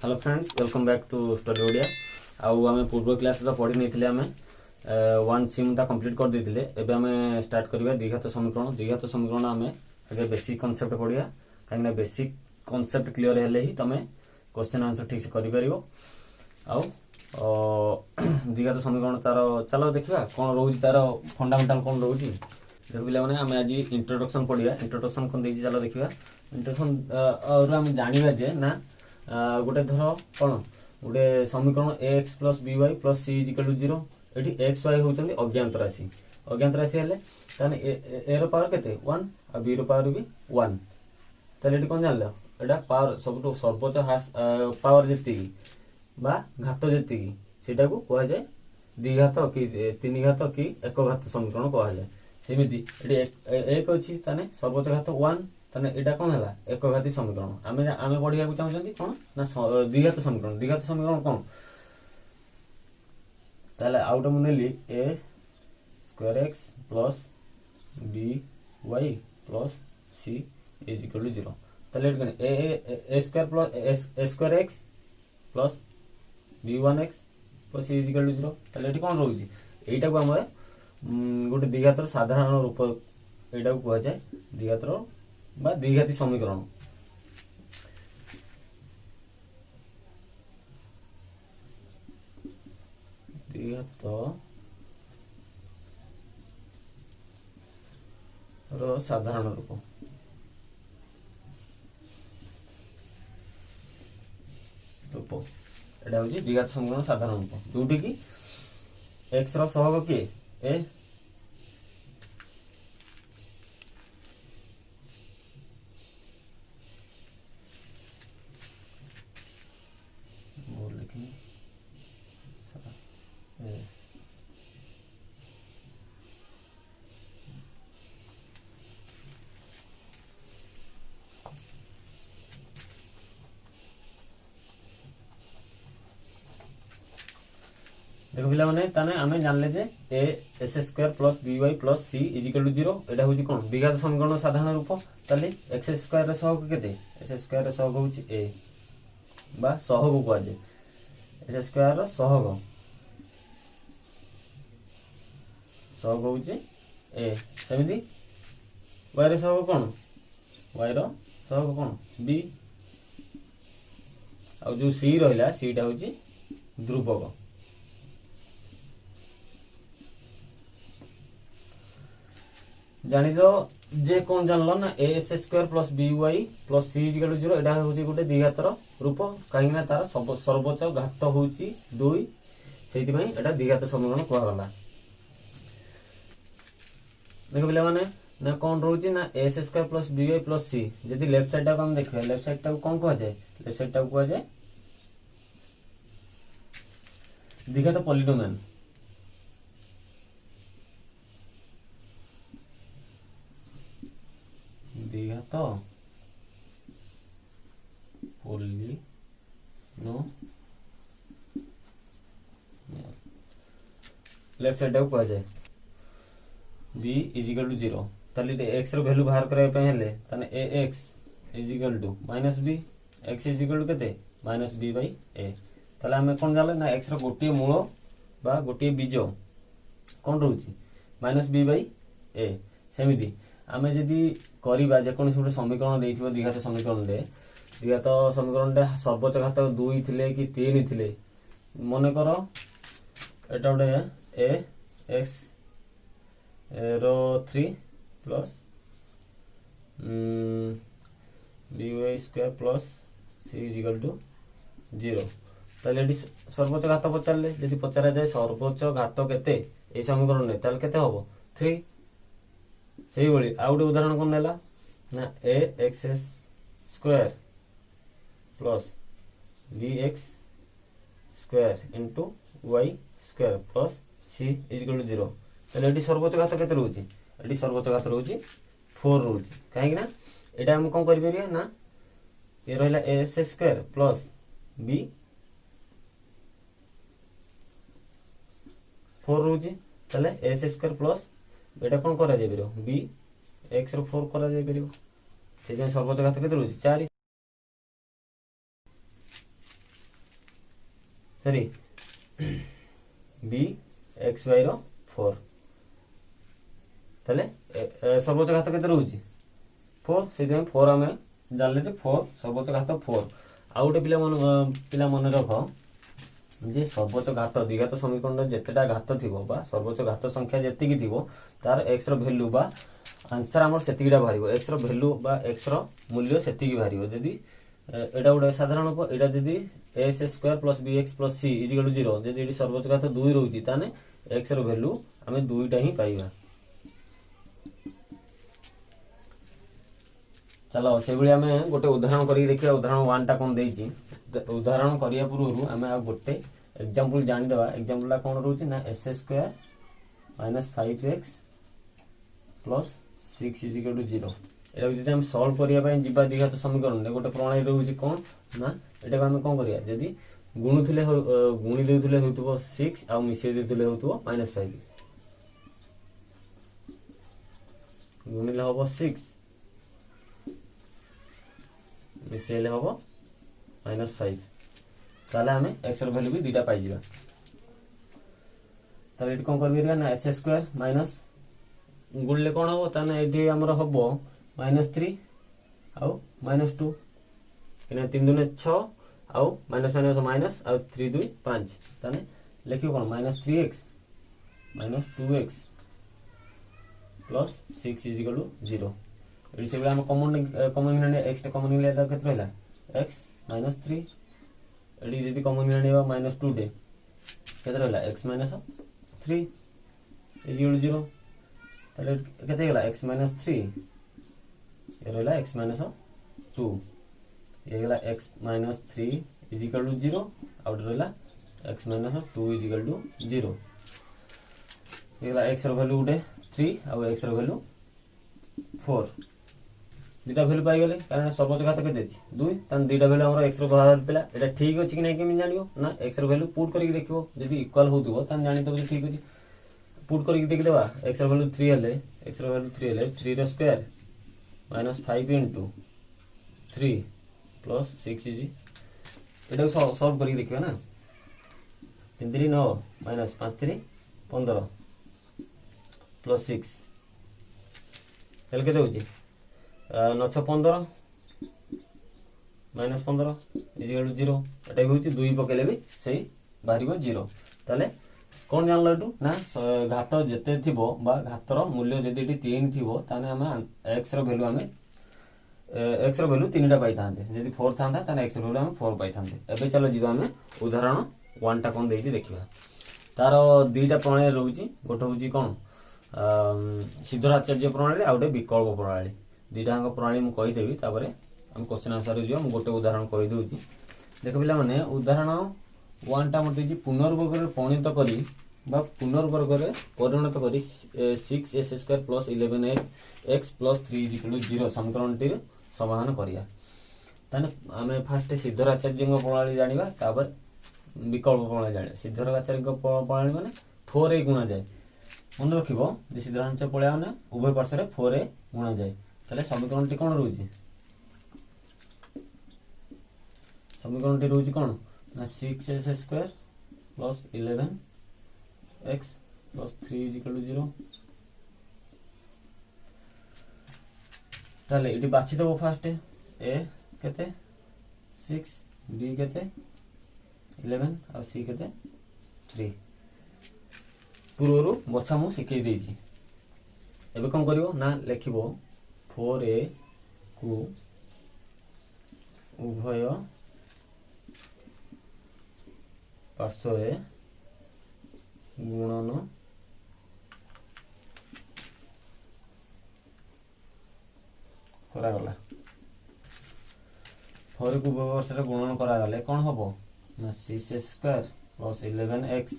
Hello friends, welcome back to study Odia. आम पूर्व class पढ़ी नहीं आम वन सिमटा कंप्लीट कर देते। एबे आम स्टार्ट करवा द्विघात समीकरण। द्विघात समीकरण आम आगे बेसिक कॉन्सेप्ट पढ़िया, कहीं बेसिक कॉन्सेप्ट क्लियर हेले ही तुम क्वेश्चन आंसर ठीक से कर द्विघात समीकरण तार चलो देखा कौन रोज तार फंडामेंटाल कौन रोज देख पे आम आज इंट्रोडक्शन पढ़िया। इंट्रोडक्शन कौन देखिए चलो देखा। इंट्रोडक्शन आम जाना जे ना गोटे धर कौन गोटे समीकरण x plus B Y plus c is equal to 0। ये एक्स वाई होती अज्ञात राशि। अज्ञात राशि हेले ए रो पावर केते 1 और बी रो पावर भी 1। ताले ये कौन जान एटा पावर सब सर्वोच्च पावर जी घात जी सेटा को कह जाए द्विघात कि तीन घात कि एक घात समीकरण कह जाए। सेमती एक अच्छी ताने सर्वोच्च घात 1 ताने एटा कौन है एक घाती समीकरण। आमे आमे पढ़िया को चाहते कौन ना द्विघात समीकरण। द्विघात समीकरण कौन ताले आउट मुनेली A square X plus B Y plus C is equal to 0। ताले A square plus A square X plus B one X plus C is equal to 0। ताले एठी कौन रोजी एटा को हमरे गोटे द्विघातर साधारण रूप एटा को कह जाए द्विघातर बा द्विघाती समीकरण। द्विघात रो साधारण रूप एटा हूँ द्विघात समीकरण साधारण रूप जोटी की एक्स रो सहग किए ए देखो पिला माने ताने आमे जानले जे A S square plus B Y plus C is equal to 0। एटा होची कोन द्विघात समीकरण साधारण रूप। ताले एक्स स्क्वायर रे सहग केते एस स्क्वायर रे सहग होची ए बा सहग को आजे एस स्क्वायर रो सहग सहग होची ए। सेमिति वाई रे सहग कोन वाई रो सहग कोन बी आ जो सी रहिला सीटा होची ध्रुवक। जानी दो जे कौन जानल ना a S square plus B Y plus c is equal 0 एटा होची गोटे द्विघातर रूप कहीं ना तार सर्वोच्च घात होची 2 सेति पई एटा द्विघात समीकरण कहवा गला। देखो पिला माने ना कौन रोची ना S square plus B Y plus C. यदि लेफ्ट साइड टा को हम देखिए लेफ्ट साइड टा को कौन कह जाए लेफ्ट साइड टा को कह जाए द्विघात पॉलीनोमियल। द्विघात पॉलीनोमियल लेफ्ट साइड को कह जाए b इजिकल टू 0। ताले एक्स रो वैल्यू बाहर करबा पे हेले ताने A X is equal to minus B X is equal to केते माइनस बी बाई ए। ताले हमें कोन जाले ना एक्स रो गोटिए मूल बा गोटिए बीज कोन रहउची माइनस बी बाई ए। सेमिति आमे जदी करिबा जे कोन गोटे समीकरण देइथिबो द्विघात समीकरण दे द्विघात समीकरण दे सर्वोच्च घात 2 थिले कि 3 थिले मने करो एटा गोटे ए एक्स रो 3 plus B Y square plus C is equal to 0। ताले एटी सर्वोच्च घात पचारले जदि पचारा जाए सर्वोच्च घात केते ए समीकरण ने ताले केते हबो 3। से भली आउ गोटे उदाहरण कौन नेला ना A X square plus B X square into Y square plus C is equal to 0। ताले एटी सर्वोच्च घात केते रहउची एटी सर्वोच्च घात रहउची 4 रहउची काहे ना एटा हम कोन करि परिया ना ये रहला a S square plus b 4 रहउची ताले a S square plus iota कौन करा जाय परियो बी एक्स रो 4 करा जाय परियो से सर्वोच्च घात केते रहउची 4। सॉरी बी एक्स वाई रो 4 ताले सर्वोच्च घात केते रहउची 4 सेति 4 आमे जानले जे 4 सर्वोच्च घात 4 आ गोटे पिला मन रख जे सर्वोच्च घात द्विघात समीकरण जेतेटा घात थिबो बा सर्वोच्च घात संख्या जेतिकी थिबो तार x रो वैल्यू बा आंसर हमर सेतिकीटा बाहरिबो x रो वैल्यू बा x रो मूल्य सेतिकी बाहरिबो जदी एटा गोटे साधारण एटा जदी a square plus bx plus c is equal to 0 जदी एटी सर्वोच्च घात 2 रहउची ताने x रो वैल्यू हमें 2टा ही पाइबा। चलो से भली आमे गोटे उदाहरण करी देखिया उदाहरण 1 टा कोन देइची उदाहरण करिया पूर्व आमे आ गोटे एग्जांपल जानि देबा एग्जांपल ला कोन रहउची ना s square minus 5x plus 6 is equal to 0 एटा जदी हम सॉल्व करिया पय जिबा द्विघात समीकरण गोटे प्रणाली रहउची कोन ना एटा को हम कोन करिया जदी गुणुथिले गुणी देउथिले होतबो 6 आ मिसे देउथिले होतबो -5 गुणिले होबो 6 मिसेले होबो -5 ताले हमें x रो वैल्यू भी दुटा पाइ जिबा ताले एटी कोन करबिया ना s स्क्वायर माइनस गुणले कोन होबो ताने एटी हमर होबो -3 आउ -2 इने 3 दुने 6 आउ माइनस माइनस माइनस आउ 3 2 5 ताने लेखियो कोन -3x -2x plus 6 is equal to 0 एटी से हम कॉमन ने x टे कॉमन ले दा केत रहला x -3 एटी जदी कॉमन नेबा -2 टे केत रहला x -3 इज इक्वल टू 0 ताले केते गेला x -3 ये रहला x -2 ये गेला x -3 इज इक्वल टू 0 आउट रहला x -2 इज इक्वल टू 0 ये गेला x रो वैल्यू उठे 3 आ x रो वैल्यू 4 दुटा वैल्यू पाई गेले कारण सर्वोच्च घात केते अछि 2 तन दुटा वैल्यू हमर x रो बाहर पेला एटा ठीक अछि कि नै केमि जानियो ना x रो वैल्यू पुट करके देखियो जदी इक्वल होतबो तन जानि तब ठीक अछि पुट करके देख देबा x रो वैल्यू 3 हले x रो वैल्यू 3 हले 3 रो square -5 into 3 plus 6 is Etah solve करके देखियो ना 3 3 9 -5 3 15 प्लस 6 हेल केते होची 9 6 15 -15 इज इक्वल टू 0 एटा भी होची 2 पकेले भी सही बाहरिबो 0 ताले कोन जानलो एटू ना घात जेते थिबो बा घातर मूल्य जदी एटी 3 थिबो ताने हम x रो वैल्यू हमें x रो वैल्यू 3टा पाई थांते जदी 4 थांता ताने x रो वैल्यू हम 4 पाई थांते एबे चलो जिबा हमें उदाहरण 1 टा कोन देइची देखिबा तार दुईटा प्रणाली रहउची गोटे होची कोन सिद्धराचार्य प्रणाली आ गोटे विकल्प प्रणाली दुईटा प्रणाली मु कहि देबी तापरे हम क्वेश्चन आंसर जियो हम गोटे उदाहरण कहि दउची देखो पिला माने उदाहरण 1 टा मते जी पुनर्वर्ग रे परिणत करी बा पुनर्वर्ग रे परिणत करी 6s square plus 11x plus 3 is equal to 0 समीकरण टी समाधान करिया ताने हमें फर्स्ट सिद्धराचार्य प्रणाली जानिबा तापर विकल्प प्रणाली जानिबा सिद्धराचार्य प्रणाली माने 4 ए गुणा जाए मन रखिबो जे सिद्धराचार्य पळया माने उभय पार्श्व रे 4 ए गुणा जाए ताले समीकरण टी कोन रहउची समीकरण टी रहउची कोन ना 6s square plus 11x plus 3 is equal to 0 ताले इटी बाछि देबो फर्स्ट ए केते 6 b केते 11 और c केते 3 पूर्वरु बछा मु सिखै देछि एबे कोन करिवो ना लेखिबो 4a को उभय पार्श्व गुणन करा गला 4 को उभय पार्श्व रे गुणन करा गले कोन हबो ना 6 square plus 11x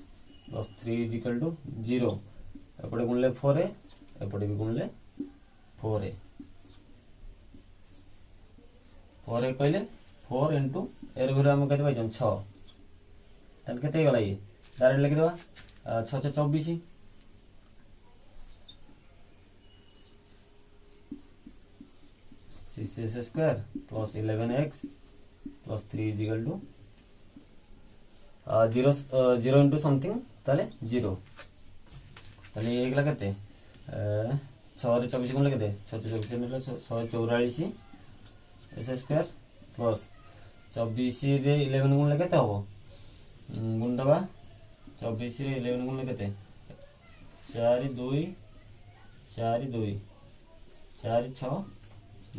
plus 3 is equal to 0 एपटे गुणले 4a एपटे भी गुणले 4a 4a कहले 4 into एर वैल्यू हम केते पाइछन 6 तन केते गला ये डायरेक्ट लिख देबा 6 6 24 6s square plus 11x plus 3 is equal to zero zero into something ताले जीरो ताले ये गला केते 6 रे 24 गुणले केते 6 24 नेले 144 एस स्क्वायर प्लस 24 रे 11 गुणले केते हबो गुण दबा 24 रे 11 गुणले केते 4 2 4 2 4 6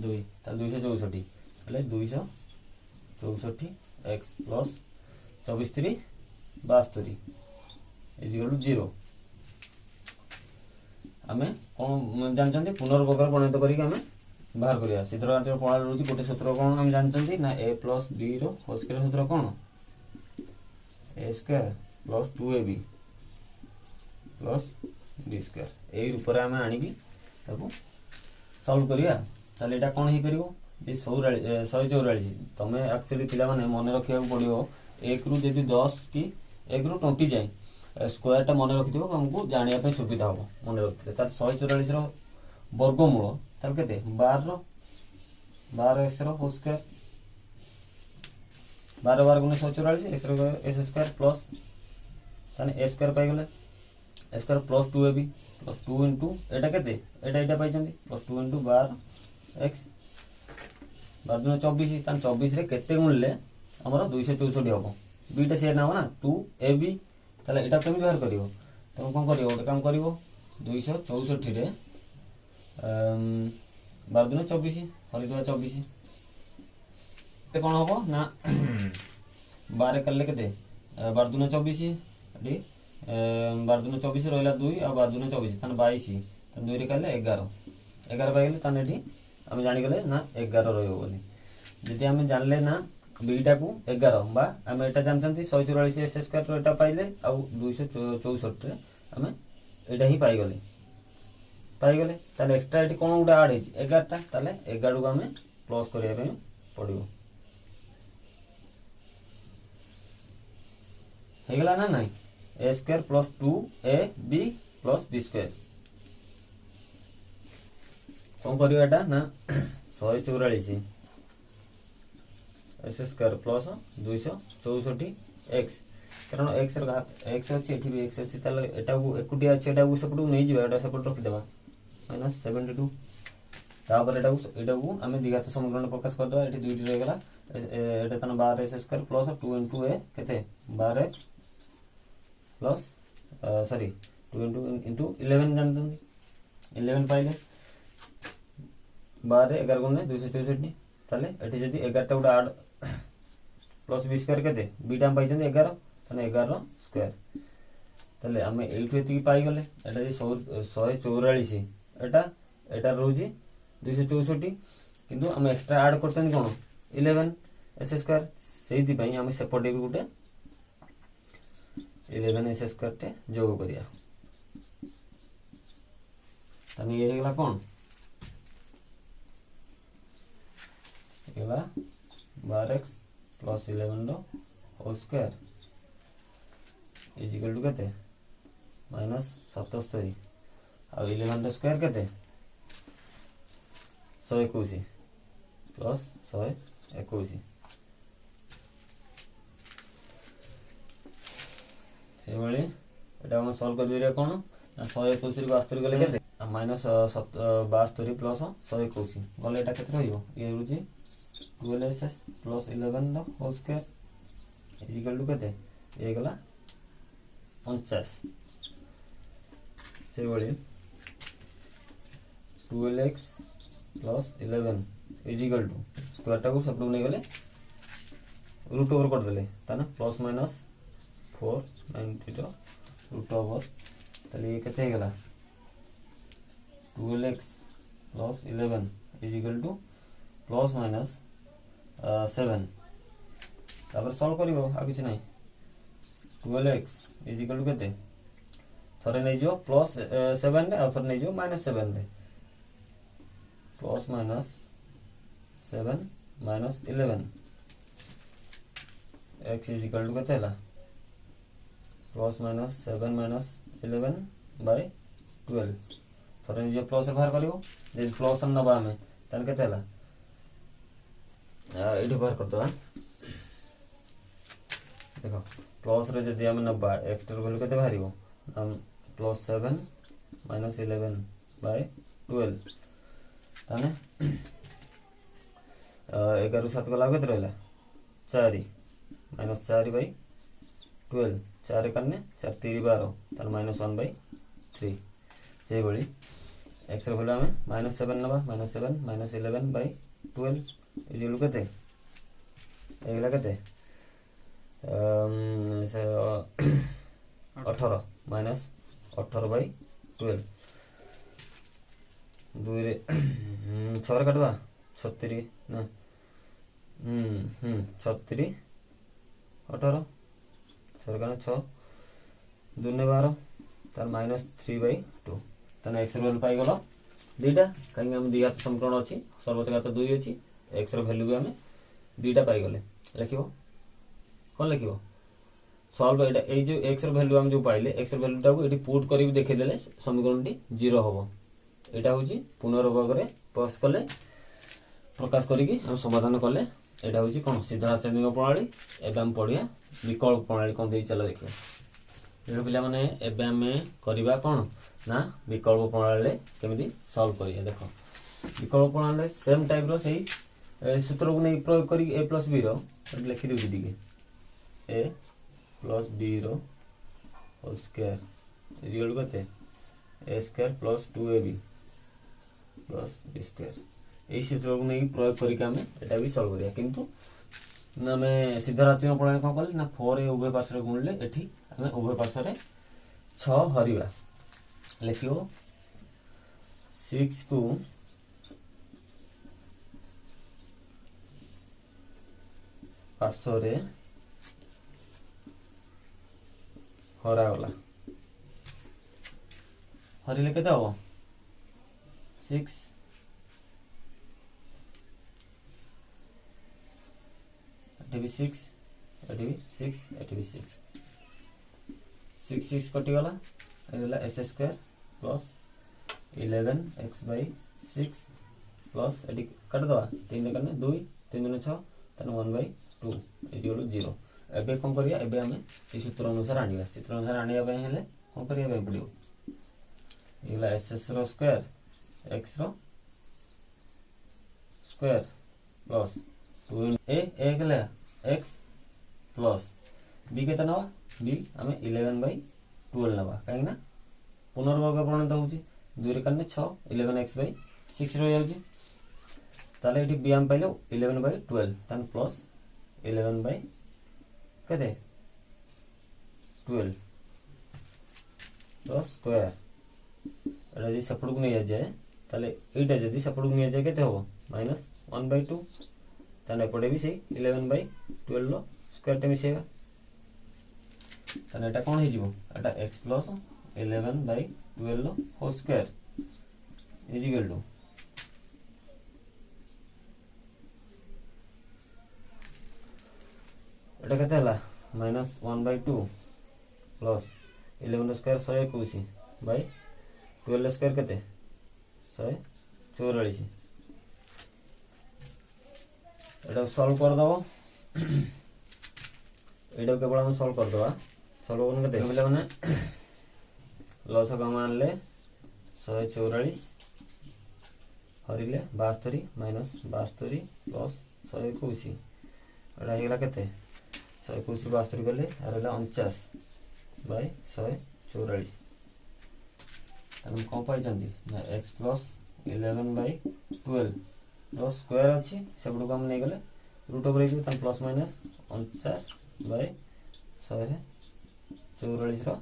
2 ताले 264 ताले 264 x plus 24 3 72 is equal to 0 आमे कोन जानचंती पुनर्वर्ग गणित करी आमे बाहर करिया सिद्धांत प्रणाली रहउची गोटे सूत्र कोन हम जानचंती ना a प्लस b रो होल स्क्वायर सूत्र कोन a square plus 2ab plus b square एई ऊपर आमे आनिबी ताको सॉल्व करिया ताले एटा कोन ही परिबो जे 144 तमे एक्चुअली पिला माने मने रखिया पड़ियो 1 रु जदी 10 की 1 रु 20 जाय स्क्वायर टा मने रखिथिबो हमकु जानिया पे सुविधा हो मने रखते तार 144 रो वर्गमूल तार केते 12 रो 12 x रो होल स्क्वायर 12 12 गुणे 144 x रो s स्क्वायर प्लस ताने a स्क्वायर पाई गेले a square plus 2ab plus 2 into एटा केते एटा पाई चंदी प्लस 2 इनटू 12 x 12 गुणे 24 तान 24 रे केते गुणले हमरो 264 हबो बीटा से ना हो ना 2ab ताले एटा केमि बाहर करिवो तो कोन करिवो ओटे काम करिवो 264 रे 12 दुने 24 हरि दुआ 24 ते कोन हबो ना 12 करले केते 12 दुने 24 एटी 12 दुने 24 रहला 2 आ 12 दुने 24 तन 22 तन 2 रे करले 11 11 पाइले तन एटी हम जानि गेले ना 11 रहयो बोली जति हम जानले ना बीटा को 11 बा हम एटा जानचंती 144 s स्क्वायर रो एटा पाइले आ 264 रे हम एटा ही पाई गले ताले एक्स्ट्रा एटी कोन उडा ऐड हेची 11 टा ताले 11 को हम प्लस करिया पे पड़ियो हे गला ना नहीं a square plus 2ab plus b square कोन करियो एटा ना 144 एस स्क्वायर प्लस 264 एक्स कारण एक्स रो एक्स अछि एठी भी एक्स अछि ताले एटा को एकुटी अछि एटा को सपटू नै जिबा एटा सपट रखि देबा -72 तापर एटा को हमें द्विघात समीकरण प्रकाश कर दवा एठी दुइटी रह गेला एटा तन 12 S square plus 2 into a केते 12 x प्लस सॉरी 2 इनटू 11 जानतन 11 पाइले 12 11 गुणे 264 ताले एठी जदी 11 टा उडा ऐड प्लस b स्क्वायर केते बीटा हम पाइछन 11 तने 11 स्क्वायर ताले हमें एठु एति पाई गले एटा जे 144 एटा रहउजी 264 किंतु हम एक्स्ट्रा ऐड करछन कोन 11 s स्क्वायर सेहि पई हम सेपटे भी गुटे 11 s स्क्वायर ते जोग करिया तने ये गेला कोन एला 12x प्लस 11 रो whole square is equal to केते -77 आ 11 रो स्क्वायर केते 121 प्लस 121 से बळे एटा हम सॉल्व कर दिया कोन 121 रे 72 गले केते -72 प्लस 121 गले एटा केते रहइयो ये रुची 12s प्लस 11 रो whole square is equal to केते ये गला 49 से बळे 12x plus 11 is equal to square टा को सब नै गले रूट ओवर कर देले ताना प्लस माइनस 490 रो रूट ओवर तले ये केते गला 12x plus 11 is equal two plus minus 7 तापर सॉल्व करिवो आ किछ नै 12x इज इक्वल टू केते थरे नै जो प्लस 7 रे आ थरे नै जो -7 रे plus minus 7 minus 11 x is equal to केते ला प्लस माइनस 7 माइनस 11 बाय 12 थरे नै जो प्लस बाहर करिवो जे प्लस नबा हमें तन केते ला एठी बाहर कर दो देखो प्लस रे जदि आम नबा एक्स टर वैल्यू केते बाहरिबो +7 - 11/12 ताने 11 7 गला केते रहला 4 -4/12 4 करने 4 3 12 ताने -1/3 से बळी एक्स रो वैल्यू आमे -7 नबा -7 - 11/12 इजिकल केते एगला केते 18 -18/12 2 रे 6 रे काटवा 36 ना 36 18 6 का 6 2 ने 12 तार -3/2 ताने एक्स रो वैल्यू पाई गलो दीटा कहीं हम दिया समीकरण अछि सर्वोच्च घात 2 अछि एक्स रो वैल्यू भी हमें दीटा पाई गले लिखिबो कोन लिखिबो सॉल्व एटा ए जो एक्स रो वैल्यू हम जो पाइले एक्स रो वैल्यू टा को एटी पुट करी देखे देले समीकरण टी 0 होबो एटा होची पुनर्वर्ग रे पास कले प्रकाश करी कि हम समाधान कले एटा होची कोन सिद्धांतनिक प्रणाली एबे हम पढिया विकल्प प्रणाली कोन देई चला देखिया देखो पिला माने एबे हमें करबा कोन ना विकल्प प्रणाली केमिति सॉल्व करिया देखो विकल्प प्रणाली सेम टाइप रो सही सूत्र को नहीं प्रयोग करी a + b रो लिखि देउ दिके a + b रो होल स्क्वायर इक्वल कते a² + 2ab + b स्क्वायर ए सूत्र को नहीं प्रयोग करी के हमें एटा भी सॉल्व करिया किंतु ना मैं सीधा राशि प्रणाली कोन करले ना 4 ए उभय पार्श्व रे गुणले एठी हमें उभय पार्श्व रे 6 हरिबा लिखियो 6 को पार्श्व रे हरा गला हरिले केते हो 6 एटी भी 6 एटी भी 6 एटी भी 6 6 6 कटि गला एला s² + 11x/6 प्लस एटी काट दवा 3 करने 2 3 6 तने 1/2 इक्वल 0 एबे कोन करिया एबे हमें ई सूत्र अनुसार आनिया सूत्र अनुसार आनिया बे हेले कोन करिया बे पडियो इला s रो स्क्वायर x रो स्क्वायर प्लस 2 a केला x प्लस b केतना नवा b हमें 11/12 नवा काहे ना पुनर्वर्ग प्रमाणित होउची 2 रे करने 6 11x/6 रो जाउची ताले एठी b हम पाइलो 11/12 तन प्लस 11 कते 12 तो स्क्वायर एटा जे सपड़ को नहीं जाए ताले एटा जदी सपड़ को नहीं जाए केते हो -1/2 तने पड़े भी सही 11/12 लो स्क्वायर टे मिसेगा तने एटा कोन हे जीवो एटा x + 11/12 लो whole square is equal to एटा केते हला -1/2 प्लस 11 स्क्वायर 121 बाय 12 स्क्वायर केते 144 एटा सॉल्व कर दबो एटा केवल हम सॉल्व कर दबा सॉल्व करन केते बोले माने लॉस का मान ले 144 हरिले 72 -72 प्लस 121 एटा हेला केते 121 72 गले आरला 49/144 हम कोन पाइ जंदी ना x + 11/12 प्लस स्क्वायर अछि सबडो काम नै गले रूट ओवर इज तन प्लस माइनस 49/144 रो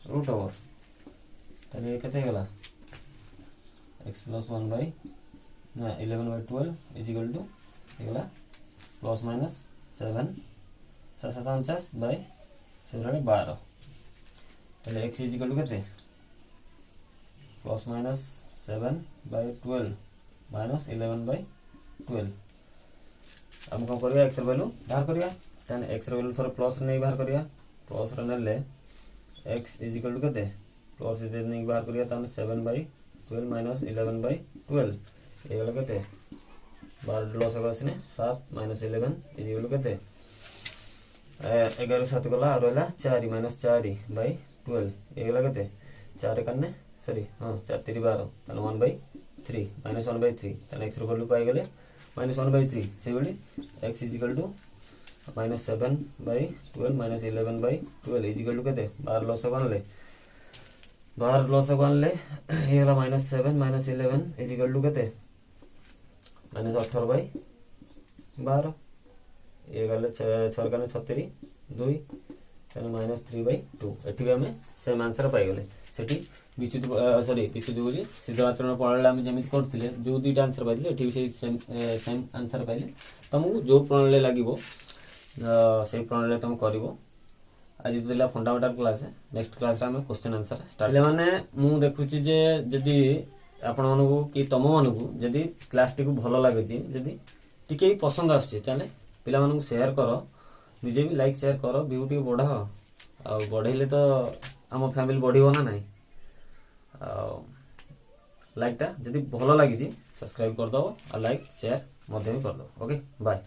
रूट ओवर तने केते गला x + 11/12 इज इक्वल टू एगला प्लस माइनस 7 749/12 तले x इज इक्वल टू केते प्लस माइनस 7/12 माइनस 11/12 हम कोन करिया x रो वैल्यू बाहर करिया तने x रो वैल्यू थोड़ा प्लस नै बाहर करिया प्लस रे नेले x इज इक्वल टू केते प्लस इधर नै बाहर करिया तने 7/12 माइनस 11/12 एगला केते 12 लॉस होगा इसने 7 - 11 इज इक्वल टू केते 11 7 गला आ रहा 4 माइनस 4 बाई 12 ये गला केते 4 करने सॉरी हाँ 4 3 12 ताले 1/3 माइनस 1/3 ताले x रो वैल्यू पाई गले माइनस 1/3 से बोली x is equal to minus 7/12 minus 11/12 is equal to केते 12 लॉस 1 ले 12 लॉस 1 ले ये गला minus 7 minus 11 is equal to केते माइनस 18/12 ये गले 6 करने 36 2 ताले माइनस 3/2 एठी भी हमें सेम आंसर पाई गले सेठी विच्युत सॉरी विच्युत बोली सिद्ध आचरण प्रणाली आम जमी करते जो दुईटा आंसर पाइले एठी भी सेम आंसर पाइले तुमको जो प्रणाली लगे से प्रणाली तुम कर आज तो फंडामेंटाल क्लास नेक्स्ट क्लास आम क्वेश्चन आंसर स्टार्ट मैंने मु देखुची जे जदि आपण मानू कि तुम मानू जदि क्लास टी भल लगे जदि टिके पसंद आसुचे ताले पिला मानू शेयर कर निजे भी लाइक शेयर कर व्यू टी बढ़ा आ बढ़ेले तो आम फैमिली बढ़िबो ना नहीं लाइक टा जदि भल लगी सब्सक्राइब कर दो और लाइक शेयर मध्य भी कर दो ओके बाय।